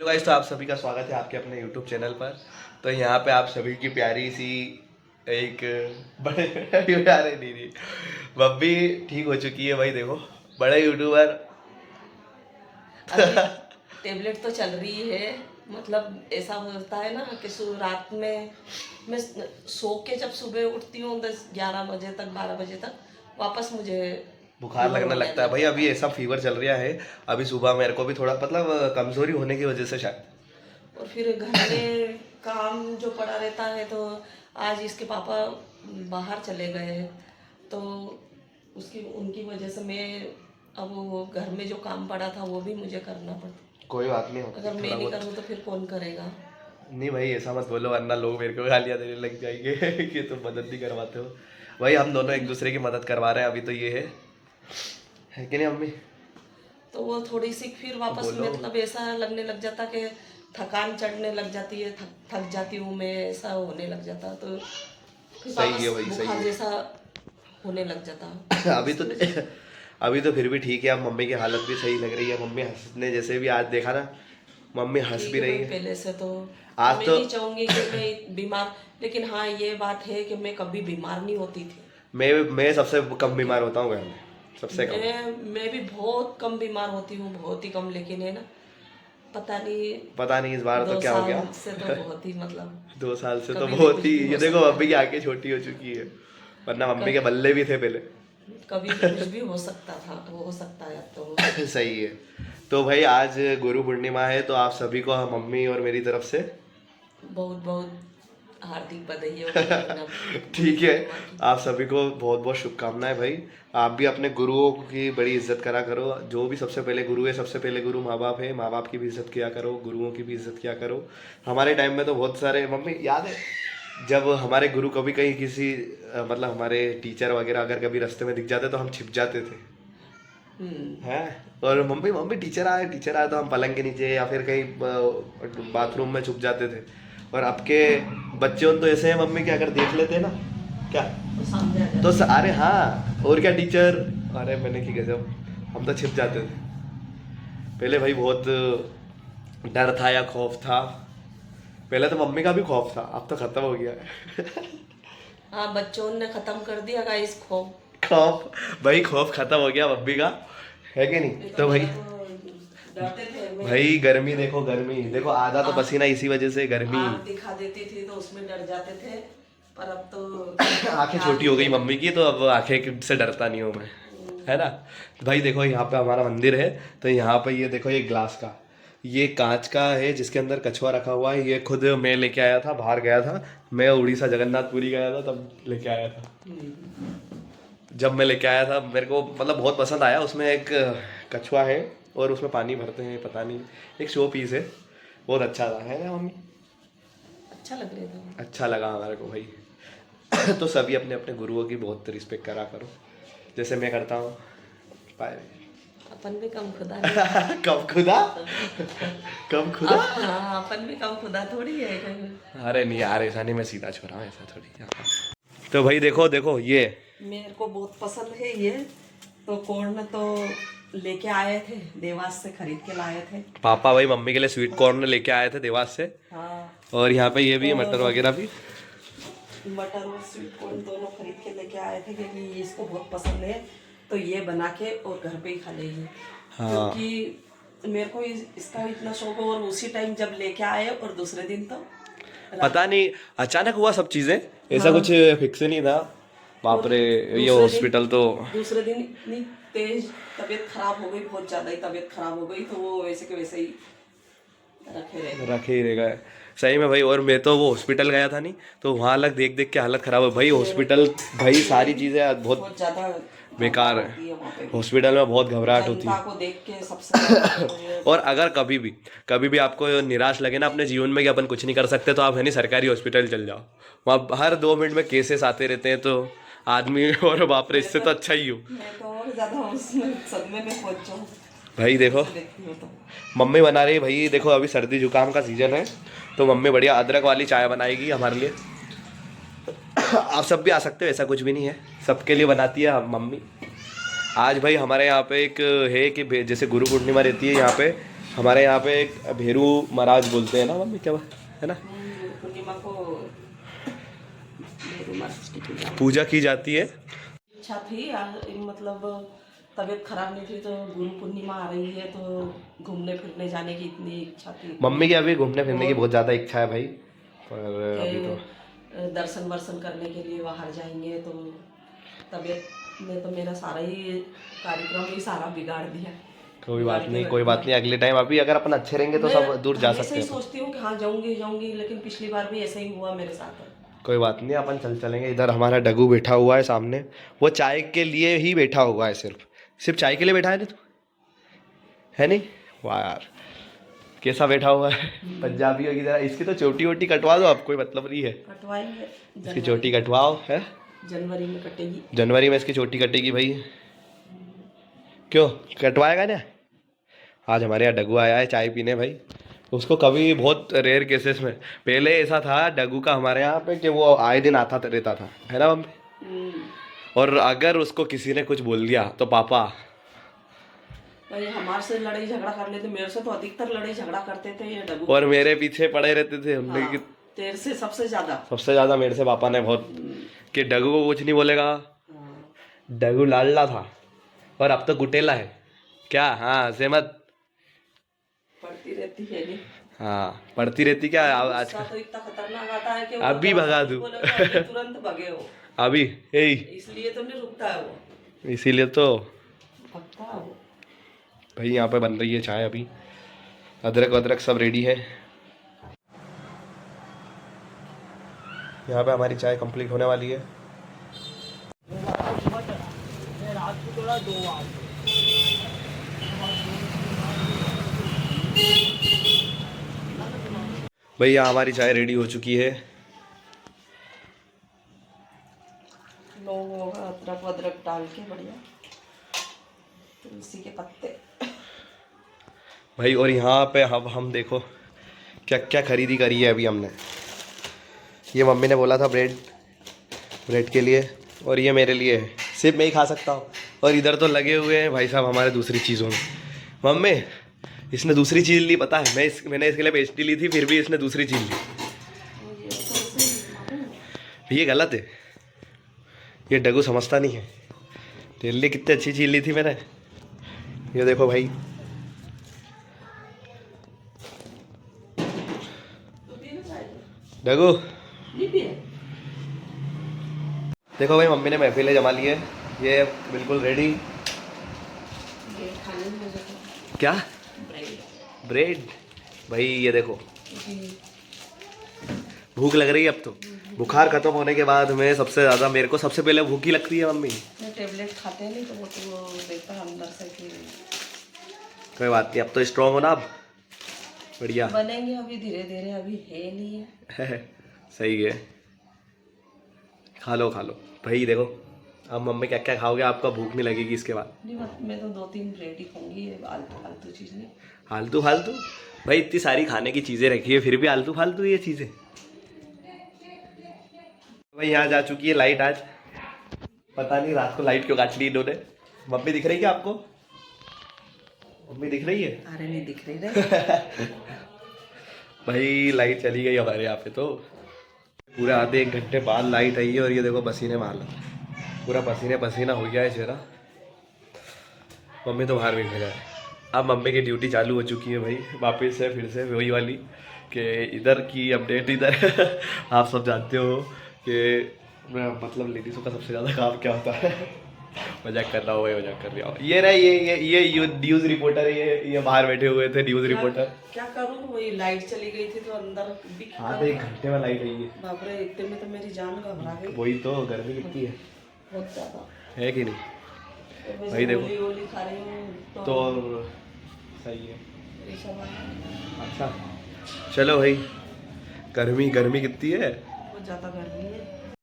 तो गाइस, तो आप सभी का स्वागत है आपके अपने YouTube चैनल पर। तो यहाँ पे आप सभी की प्यारी सी एक बड़े प्यारे दीदी बब्बी ठीक हो चुकी है भाई। देखो, बड़े यूट्यूबर अभी टेबलेट तो चल रही है। मतलब ऐसा होता है ना कि रात में मैं सो के जब सुबह उठती हूँ 10-11 बजे तक 12 बजे तक वापस मुझे बुखार फीवर लगने होने लगता है लग भाई। जाता अभी है। ऐसा फीवर चल रहा है। अभी सुबह मेरे को भी थोड़ा मतलब कमजोरी होने की वजह से शायद। और फिर घर में काम जो पड़ा रहता है तो आज इसके पापा बाहर चले गए हैं तो उसकी उनकी वजह से मैं अब वो घर में जो काम पड़ा था वो भी मुझे करना पड़ता। कोई बात नहीं, होती अगर मैं थोड़ा नहीं बहुत। करूँ तो फिर कौन करेगा। नहीं भाई, ऐसा मत बोलो वरना लोग मेरे को गालियाँ देने लग जाएंगे कि तुम मदद नहीं करवाते हो। भाई हम दोनों एक दूसरे की मदद करवा रहे हैं अभी। तो ये है कि नहीं अम्मी? तो वो थोड़ी सी फिर वापस बोलो। मतलब ऐसा लगने लग जाता कि थकान चढ़ने लग जाती है, थक जाती हूँ मैं, ऐसा होने लग जाता तो फिर सही वापस है भाई, सही बुखार है। जैसा होने लग जाता तो अभी तो इसकी वजह से अभी तो फिर भी ठीक है। अब मम्मी की हालत भी सही लग रही है। मम्मी हंसने जैसे भी आज देखा ना, मम्मी हंस ठीक भी है रही भाई। है पहले से तो आज मैं तो। नहीं चाहूंगी कि मैं बीमार, लेकिन हाँ ये बात है कि मैं कभी बीमार नहीं होती थी। मैं सबसे कम क्योंकि बीमार होता हूँ घर में, सबसे कम। मैं भी बहुत कम बीमार होती हूँ, बहुत ही कम, लेकिन है ना पता नहीं पता नहीं इस बार तो दो क्या हो साल गया। से तो बहुत ही मतलब 2 साल से तो कभी भी बहुत कुछ ही, भी ये हो देखो सकता मम्मी है। की आंखें छोटी हो चुकी है, वरना मम्मी के कभी बल्ले भी थे पहले। कभी भी कुछ भी हो सकता था, हो सकता है अब तो। सही है। तो भाई आज गुरु पूर्णिमा है, तो आप सभी को मम्मी और मेरी तरफ से बहुत बहुत हार्दिक बधाई हो गुरु ठीक है। पूर्णिमा की। आप सभी को बहुत बहुत शुभकामनाएं भाई। आप भी अपने गुरुओं की बड़ी इज्जत करा करो। जो भी सबसे पहले गुरु है, सबसे पहले गुरु माँ बाप है। माँ बाप की भी इज्जत किया करो, गुरुओं की भी इज्जत किया करो। हमारे टाइम में तो बहुत सारे, मम्मी याद है जब हमारे गुरु कभी कहीं किसी मतलब हमारे टीचर वगैरह अगर कभी रास्ते में दिख जाते तो हम छिप जाते थे हम्म। हैं। और मम्मी मम्मी टीचर आए तो हम पलंग के नीचे या फिर कहीं बाथरूम में छुप जाते थे। और अब के बच्चे तो ऐसे हैं मम्मी कि अगर देख लेते हैं ना क्या तो सामने आ तो जाते हैं। अरे हाँ, और क्या टीचर। अरे मैंने की गजब, हम तो छिप जाते थे पहले भाई। बहुत डर था या खौफ था। पहले तो मम्मी का भी खौफ था, अब तो खत्म हो गया है हाँ, बच्चों ने खत्म कर दिया गाइस खो। खौफ भाई, खौफ खत्म हो गया मम्मी का, है कि नहीं? तो भाई, डरते थे। मैं भाई गर्मी देखो, गर्मी देखो, आधा तो पसीना इसी वजह से गर्मी। आग दिखा देती थी तो उसमें डर जाते थे, पर अब तो आंखें छोटी हो गई मम्मी की, तो अब आंखें से डरता नहीं हूँ मैं, है ना? तो भाई देखो, यहाँ पे हमारा मंदिर है। तो यहाँ पे ये देखो, ये ग्लास का, ये कांच का है जिसके अंदर कछुआ रखा हुआ है। ये खुद मैं लेके आया था, बाहर गया था मैं, उड़ीसा जगन्नाथपुरी गया था तब लेके आया था। जब मैं लेके आया था मेरे को मतलब बहुत पसंद आया। उसमें एक कछुआ है और उसमें पानी भरते हैं, पता नहीं, एक शो पीस है। बहुत अच्छा था, है ना मम्मी? अच्छा लग रहा था। अच्छा लगा हमारे को भाई। तो सभी अपने अपने गुरुओं की बहुत रिस्पेक्ट करा करो, जैसे मैं करता हूँ। बाय। अपन भी कम खुदा नहीं। कब खुदा? कब खुदा? हाँ, अपन भी कम खुदा थोड़ी है कहीं। अरे नहीं यार, ऐसा नहीं, मैं सीधा छोरा हूँ, ऐसा थोड़ी। तो भाई देखो देखो, ये मेरे को बहुत पसंद है ये। तो कॉर्न तो लेके आए थे, देवास से खरीद के लाए थे। पापा भाई मम्मी के लिए स्वीट कॉर्न लेके आए थे देवास से। हाँ, और यहाँ पे ये भी है, और मटर वगैरह भी। मटर और स्वीट कॉर्न दोनों खरीद के लेके आए थे क्योंकि इसको बहुत पसंद है। तो ये बना के और घर पे ही खा लेंगे। हाँ। क्योंकि मेरे को इसका इतना शौक है, और उसी टाइम जब लेके आए और दूसरे दिन तो पता नहीं अचानक हुआ सब चीजें, ऐसा कुछ फिक्स नहीं था। बाप रे, ये हॉस्पिटल तो दूसरे दिन इतनी तेज तबीयत खराब हो गई, बहुत ज्यादा ही तबीयत खराब हो गई, तो वो वैसे के वैसे ही रखे ही रहेगा। सही में भाई। और मैं तो वो हॉस्पिटल गया था नहीं, तो वहाँ अलग देख देख के हालत खराब है भाई। हॉस्पिटल भाई सारी चीजें बहुत ज्यादा बेकार होती है है। वहाँ पे भी। हॉस्पिटल में बहुत घबराहट होती जनता है। को देख के सबसे ज्यादा और अगर कभी भी आपको निराश लगे ना अपने जीवन में कि अपन कुछ नहीं कर सकते, तो आप है नहीं सरकारी हॉस्पिटल चल जाओ। वहाँ हर 2 मिनट में केसेस आते रहते हैं, तो आदमी और बाप रे, इससे तो अच्छा ही हो। मैं तो और ज्यादा उसमें सदमे में पहुंच जाऊँ भाई देखो, देखती हूँ तो। मम्मी बना रही है भाई। देखो अभी सर्दी जुकाम का सीजन है, तो मम्मी बढ़िया अदरक वाली चाय बनाएगी हमारे लिए। आप सब भी आ सकते हो, ऐसा कुछ भी नहीं है, सबके लिए बनाती है मम्मी। आज भाई हमारे यहाँ पे एक है कि जैसे गुरु पूर्णिमा रहती है यहाँ पे, हमारे यहाँ पे एक भेरू महाराज बोलते हैं ना मम्मी, क्या है ना, पूर्णिमा को भेरू महाराज की पूजा की जाती है। इच्छा थी मतलब तबीयत खराब नहीं थी तो गुरु पूर्णिमा आ रही है तो घूमने फिरने जाने की इतनी इच्छा थी मम्मी की अभी घूमने फिरने की बहुत ज़्यादा इच्छा है भाई, पर अभी तो दर्शन वर्शन करने के लिए बाहर जाएंगे तो तबीयत ने तो मेरा सारा ही कार्यक्रम ही सारा बिगाड़ दिया। कोई बात नहीं, कोई बात नहीं, अगले टाइम अभी अगर अपन अच्छे रहेंगे तो सब दूर जा सकते मैं हैं। सोचती हूँ कि हाँ जाऊंगी, लेकिन पिछली बार भी ऐसा ही हुआ मेरे साथ। कोई बात नहीं, अपन चलेंगे। इधर हमारा डगू बैठा हुआ है सामने, वो चाय के लिए ही बैठा हुआ है, सिर्फ चाय के लिए बैठा है ना तू, है नहीं? वाह यार कैसा बैठा हुआ है पंजाबियों की तरह। इसकी तो चोटी वोटी कटवा दो, अब कोई मतलब नहीं है, कटवाएंगे, इसकी चोटी कटवाओ है, जनवरी में कटेगी। जनवरी में इसकी चोटी कटेगी भाई। क्यों कटवाएगा ना? आज हमारे यहाँ डगू आया है चाय पीने भाई। उसको कभी बहुत रेयर केसेस में, पहले ऐसा था डगू का हमारे यहाँ पे कि वो आए दिन आता रहता था, है ना मम्मी? और अगर उसको किसी ने कुछ बोल दिया तो पापा भाई हमारे से लड़ाई झगड़ा कर लेते, मेरे से तो अधिकतर लड़ाई झगड़ा करते थे ये डगू। और मेरे पीछे पड़े रहते थे हमने कि तेरे से सबसे ज्यादा मेरे से पापा ने बहुत कि डगू को कुछ नहीं बोलेगा। डगू लाडला था और अब तो गुटेला है क्या? हाँ सहमत, पढ़ती रहती है नहीं। हाँ पढ़ती रहती क्या आज तो इतना खतरनाक आता है कि अभी भगा दूं तुरंत भगे हो अभी यही, इसलिए तो नहीं रुकता है वो, इसीलिए तो भगता है वो। भाई यहाँ पे बन रही है चाय, अभी अदरक वदरक सब रेडी है। यहाँ पे हमारी चाय कंप्लीट होने वाली है। भाई यहाँ हमारी चाय रेडी हो चुकी है। लौंग होगा, अदरक वदरक डाल के बढ़िया, तुलसी के पत्ते भाई और यहाँ पे अब हम देखो क्या क्या खरीदी करी है अभी हमने। ये मम्मी ने बोला था ब्रेड के लिए, और ये मेरे लिए है, सिर्फ मैं ही खा सकता हूँ। और इधर तो लगे हुए हैं भाई साहब हमारे दूसरी चीज़ों में। मम्मी इसने दूसरी चीज़ ली, पता है मैंने इसके लिए पेस्ट्री ली थी, फिर भी इसने दूसरी चीज़ ली। ये गलत है, ये डगू समझता नहीं है। तेरे लिए कितनी अच्छी चीज़ ली थी मैंने, ये देखो भाई। डगू देखो भाई, मम्मी ने महफिलें जमा ली है, ये बिल्कुल रेडी। क्या ब्रेड भाई, ये देखो भूख लग रही है अब तो। बुखार खत्म होने के बाद में सबसे ज़्यादा मेरे को सबसे पहले भूख ही लगती है मम्मी। टेबलेट खाते हैं नहीं तो वो देखता है अंदर से कि कोई बात नहीं, अब तो स्ट्रॉन्ग हो ना, अब बढ़िया बनेंगे अभी धीरे धीरे, अभी है नहीं है। सही है, खा लो भाई। देखो अब मम्मी क्या क्या खाओगे, आपका भूख नहीं लगेगी इसके बाद। नहीं मैं तो 2-3 ब्रेड ही खाऊंगी, आलतू चीज़ नहीं। आलतू फालतू भाई, इतनी सारी खाने की चीज़ें रखी है फिर भी आलतू फालतू ये चीज़ें। भाई यहाँ जा चुकी है लाइट आज, पता नहीं रात को लाइट क्यों काट ली इन्होंने। मम्मी दिख रही है आपको? मम्मी दिख रही है? अरे नहीं दिख रही रे भाई लाइट चली गई हमारे यहाँ पे, तो पूरे आधे 1 घंटे बाद लाइट आई है। और ये देखो पसीने मार लो, पूरा पसीना हो गया है चेहरा। मम्मी तो बाहर बैठे गए। अब मम्मी की ड्यूटी चालू हो चुकी है भाई, वापस से फिर से वही वाली कि इधर की अपडेट इधर आप सब जानते हो कि मतलब लेडीज़ों का सबसे ज़्यादा काम क्या होता है। मजाक कर रहा हूँ भाई, मजाक कर रहा हूँ। ये ना ये न्यूज़ रिपोर्टर है, ये बाहर बैठे हुए थे न्यूज़ रिपोर्टर। क्या करूँ, वही लाइट चली गई थी तो अंदर आधे 1 घंटे में लाइट आई है। बाप रे, इतने में तो मेरी जान घबरा गई। वही तो, गर्मी कितनी है, बहुत ज़्यादा है कि नहीं तो भाई? देखो गोली खा रही हूँ तो सही है। ये सब है। अच्छा चलो भाई, गर्मी कितनी है, बहुत ज़्यादा गर्मी है।